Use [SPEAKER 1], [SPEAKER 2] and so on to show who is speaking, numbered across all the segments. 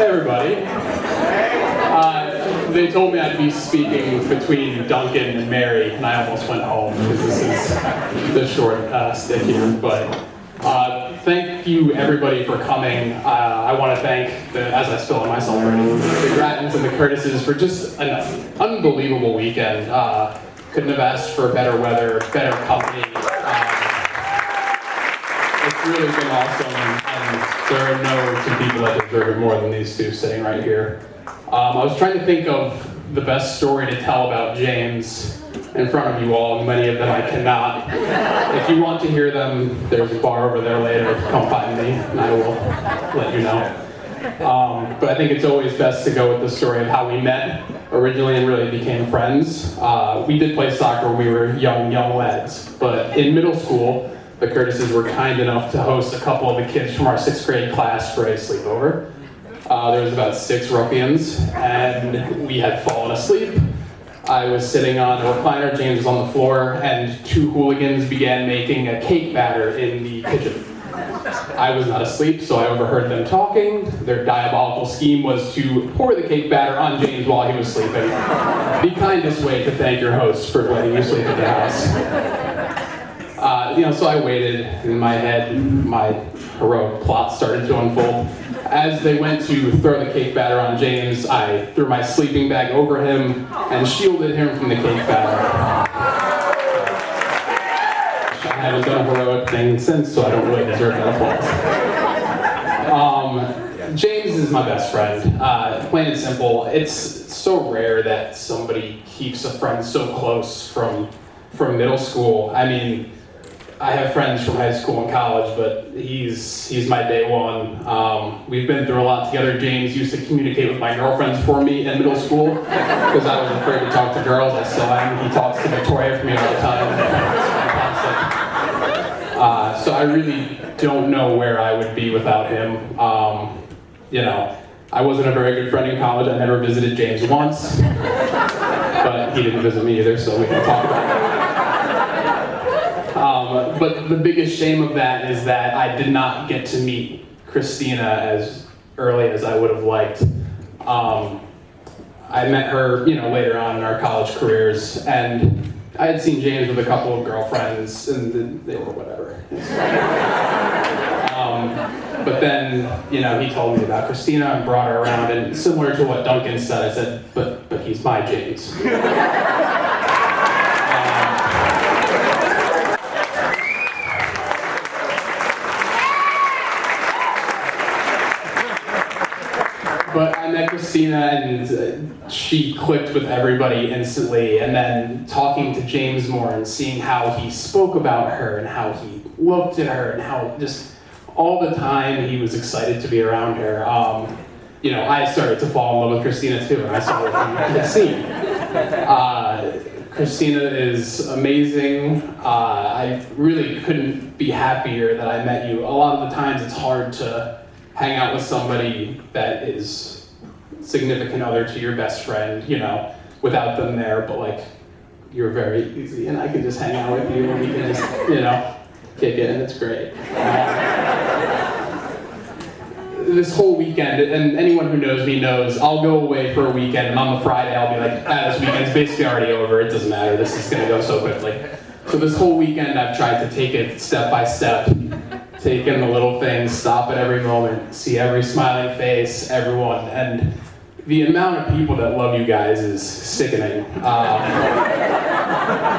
[SPEAKER 1] everybody. They told me I'd be speaking between Duncan and Mary, and I almost went home because this is the short stick here. But thank you, everybody, for coming. I want to thank, as I spill on myself already, the Grattans and the Curtises for just an unbelievable weekend. Couldn't have asked for better weather, better company. It's really been awesome, and there are no two people that deserve it more than these two sitting right here. I was trying to think of the best story to tell about James in front of you all, and many of them I cannot. If you want to hear them, there's a bar over there later. Come find me, and I will let you know. But I think it's always best to go with the story of how we met originally and really became friends. We did play soccer when we were young lads, but in middle school, the Curtises were kind enough to host a couple of the kids from our 6th grade class for a sleepover. There was about 6 ruffians, and we had fallen asleep. I was sitting on a recliner, James was on the floor, and 2 hooligans began making a cake batter in the kitchen. I was not asleep, so I overheard them talking. Their diabolical scheme was to pour the cake batter on James while he was sleeping. The kindest way to thank your host for letting you sleep at the house. So I waited in my head, my heroic plot started to unfold. As they went to throw the cake batter on James, I threw my sleeping bag over him and shielded him from the cake batter. I haven't done a heroic thing since, so I don't really deserve that applause. James is my best friend. Plain and simple, it's so rare that somebody keeps a friend so close from middle school. I mean, I have friends from high school and college, but he's my day one. We've been through a lot together. James used to communicate with my girlfriends for me in middle school because I was afraid to talk to girls. I still am. He talks to Victoria for me all the time. It's fantastic. So I really don't know where I would be without him. I wasn't a very good friend in college. I never visited James once, but he didn't visit me either, so we can talk about it. But the biggest shame of that is that I did not get to meet Christina as early as I would have liked. I met her, later on in our college careers, and I had seen James with a couple of girlfriends, and they were whatever. But then, he told me about Christina and brought her around, and similar to what Duncan said, I said, but he's my James. But I met Christina, and she clicked with everybody instantly. And then talking to James more and seeing how he spoke about her and how he looked at her and how just all the time he was excited to be around her. I started to fall in love with Christina too, and I saw what you had seen. Christina is amazing. I really couldn't be happier that I met you. A lot of the times it's hard to hang out with somebody that is significant other to your best friend, without them there, but you're very easy and I can just hang out with you and we can just, kick it and it's great. This whole weekend, and anyone who knows me knows, I'll go away for a weekend and on the Friday I'll be like, this weekend's basically already over, it doesn't matter, this is gonna go so quickly. So this whole weekend I've tried to take it step by step. Take in the little things, stop at every moment, see every smiling face, everyone, and the amount of people that love you guys is sickening.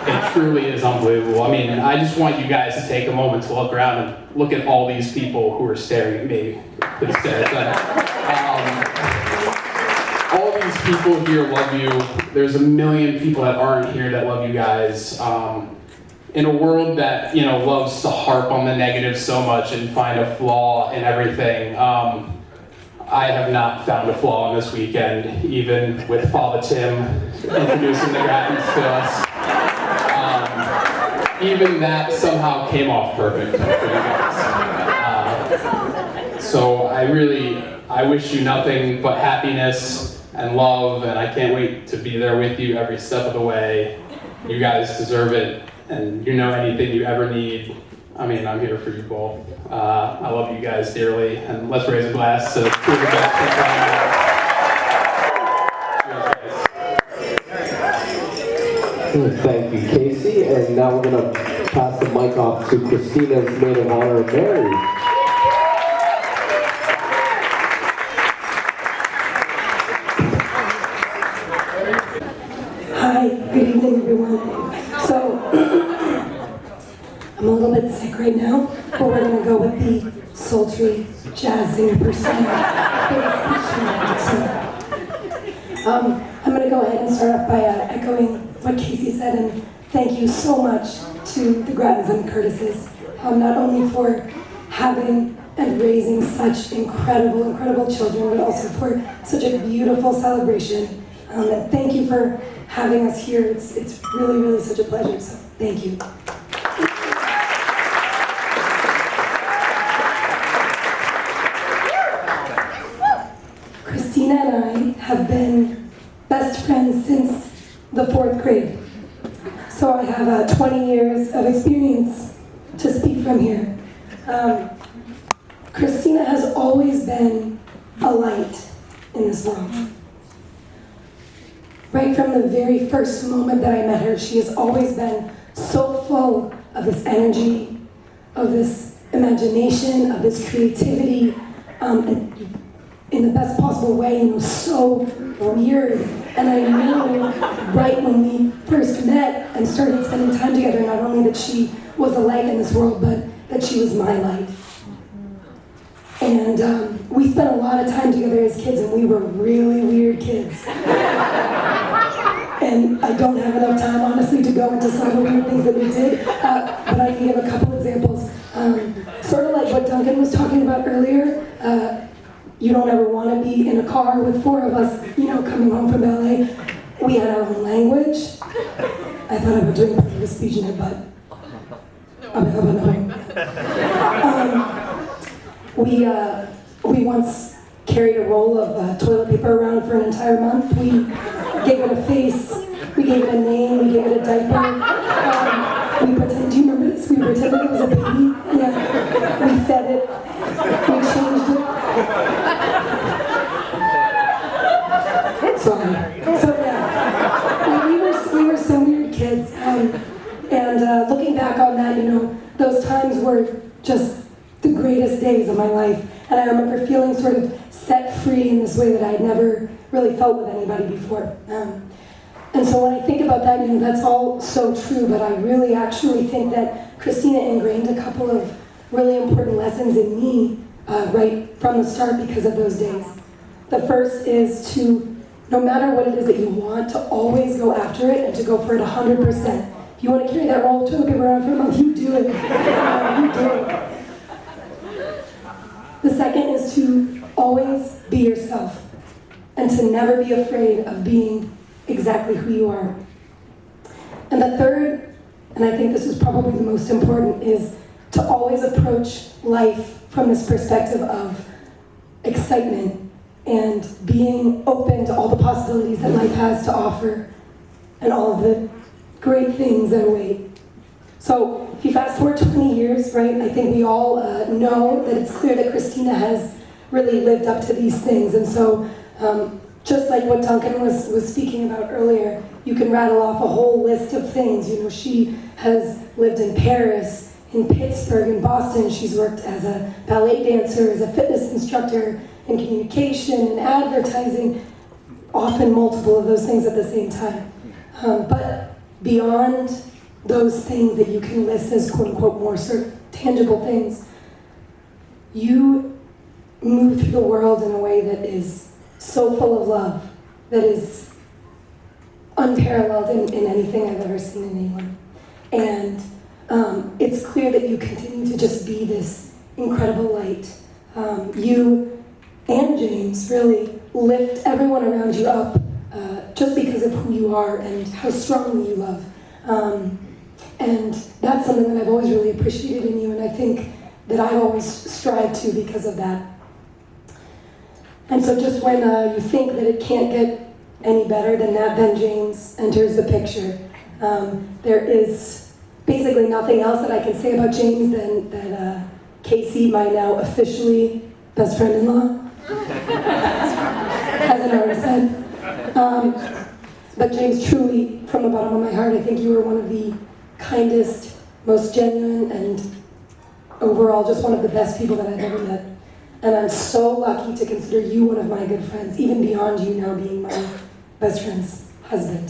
[SPEAKER 1] It truly is unbelievable. I mean, I just want you guys to take a moment to look around and look at all these people who are staring at me. Please stare at them. All these people here love you. There's a million people that aren't here that love you guys. In a world that, loves to harp on the negative so much and find a flaw in everything, I have not found a flaw in this weekend, even with Father Tim introducing the Grattans to us. Even that somehow came off perfect for you guys. So I wish you nothing but happiness and love, and I can't wait to be there with you every step of the way. You guys deserve it. And anything you ever need, I mean, I'm here for you both. I love you guys dearly, and let's raise a glass to two of the best people.
[SPEAKER 2] Thank you, Casey. And now we're going to pass the mic off to Christina's maid of honor, Mary.
[SPEAKER 3] Hi, good evening, everyone. So, I'm a little bit sick right now, but we're going to go with the sultry, jazzing pursuit. I'm going to go ahead and start off by echoing what Casey said, and thank you so much to the Grattans and Curtises, not only for having and raising such incredible children, but also for such a beautiful celebration. And thank you for having us here. It's really such a pleasure, so thank you. Christina and I have been best friends since the 4th grade. So I have 20 years of experience to speak from here. Christina has always been a light in this world. Right from the very first moment that I met her, she has always been so full of this energy, of this imagination, of this creativity, and in the best possible way, so weird. And I knew right when we first met and started spending time together, not only that she was a light in this world, but that she was my light. And we spent a lot of time together as kids, and we were really weird kids. And I don't have enough time, honestly, to go into some of the weird things that we did, but I can give a couple examples. Sort of like what Duncan was talking about earlier. You don't ever want to be in a car with 4 of us, coming home from ballet. We had our own language. I thought I was doing a speech in it, but we once carried a roll of toilet paper around for an entire month. We gave it a face, we gave it a name, we gave it a diaper. Do you remember this? We pretended it was a baby. Yeah. We fed it, we changed it. Sorry. So yeah, we were so weird kids. And looking back on that, those times were just the greatest days of my life. And I remember feeling sort of set free in this way that I had never really felt with anybody before. And so when I think about that, that's all so true, but I really actually think that Christina ingrained a couple of really important lessons in me right from the start because of those days. The first is to, no matter what it is that you want, to always go after it and to go for it 100%. If you want to carry that roll of toilet paper around for a month, you do it. You do it. The second is to always be yourself and to never be afraid of being exactly who you are. And the third, and I think this is probably the most important, is to always approach life from this perspective of excitement and being open to all the possibilities that life has to offer and all of the great things that await. So if you fast forward 20 years, right, I think we all know that it's clear that Christina has really lived up to these things. And so just like what Duncan was speaking about earlier, you can rattle off a whole list of things. She has lived in Paris, in Pittsburgh, in Boston. She's worked as a ballet dancer, as a fitness instructor, in communication, in advertising, often multiple of those things at the same time. But beyond those things that you can list as quote-unquote more sort of tangible things, you move through the world in a way that is so full of love, that is unparalleled in anything I've ever seen in anyone. And it's clear that you continue to just be this incredible light. You and James really lift everyone around you up just because of who you are and how strongly you love. And that's something that I've always really appreciated in you, and I think that I've always strived to because of that. And so just when you think that it can't get any better than that, then James enters the picture. There is basically nothing else that I can say about James than that Casey, my now officially best friend-in-law, hasn't already said. But James, truly, from the bottom of my heart, I think you are one of the kindest, most genuine, and overall just one of the best people that I've ever met. And I'm so lucky to consider you one of my good friends, even beyond you now being my best friend's husband.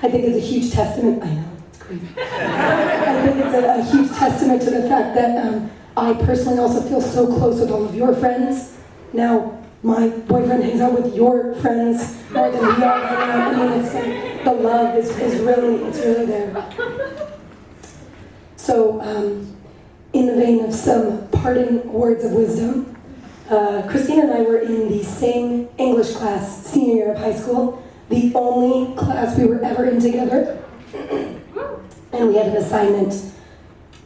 [SPEAKER 3] I think it's a huge testament, I know, it's great. I think it's a huge testament to the fact that I personally also feel so close with all of your friends. Now, my boyfriend hangs out with your friends more than we all hang out. I mean, it's like, the love is really there. So, in the vein of some parting words of wisdom, Christina and I were in the same English class senior year of high school, the only class we were ever in together. And we had an assignment,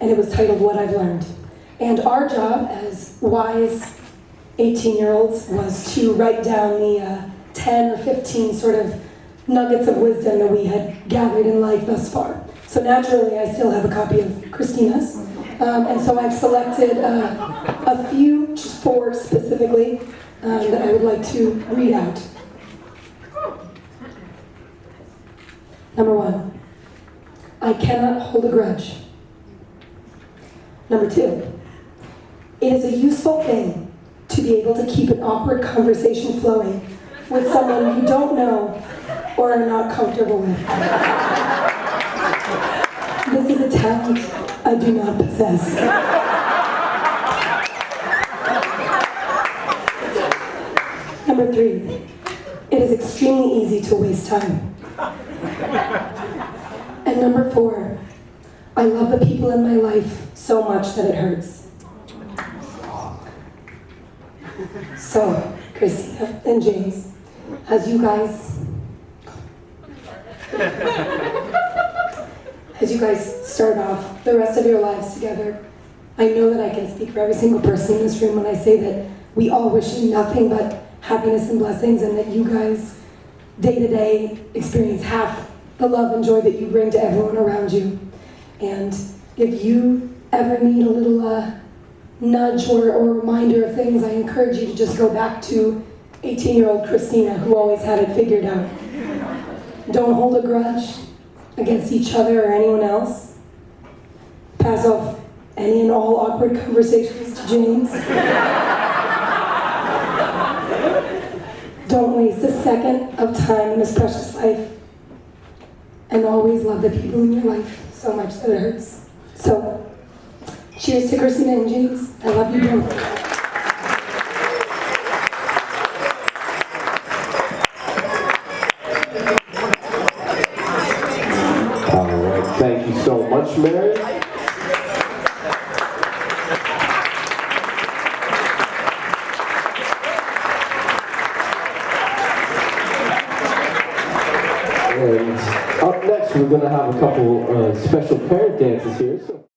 [SPEAKER 3] and it was titled What I've Learned. And our job as wise 18-year-olds was to write down the 10 or 15 sort of nuggets of wisdom that we had gathered in life thus far. So naturally, I still have a copy of Christina's. And so I've selected a few, just 4 specifically, that I would like to read out. Number 1, I cannot hold a grudge. Number 2, it is a useful thing to be able to keep an awkward conversation flowing with someone you don't know or are not comfortable with. This is a talent I do not possess. Number 3, it is extremely easy to waste time. And number 4, I love the people in my life so much that it hurts. So, Christina and James, as you guys start off the rest of your lives together, I know that I can speak for every single person in this room when I say that we all wish you nothing but happiness and blessings, and that you guys, day to day, experience half the love and joy that you bring to everyone around you. And if you ever need a little nudge or reminder of things, I encourage you to just go back to 18-year-old Christina, who always had it figured out. Don't hold a grudge against each other or anyone else. Pass off any and all awkward conversations to James. Don't waste a second of time in this precious life. And always love the people in your life so much that it hurts. So, cheers to Christina and James. I love you both.
[SPEAKER 2] All right, thank you so much, Mary. And up next, we're going to have a couple special parent dances here. So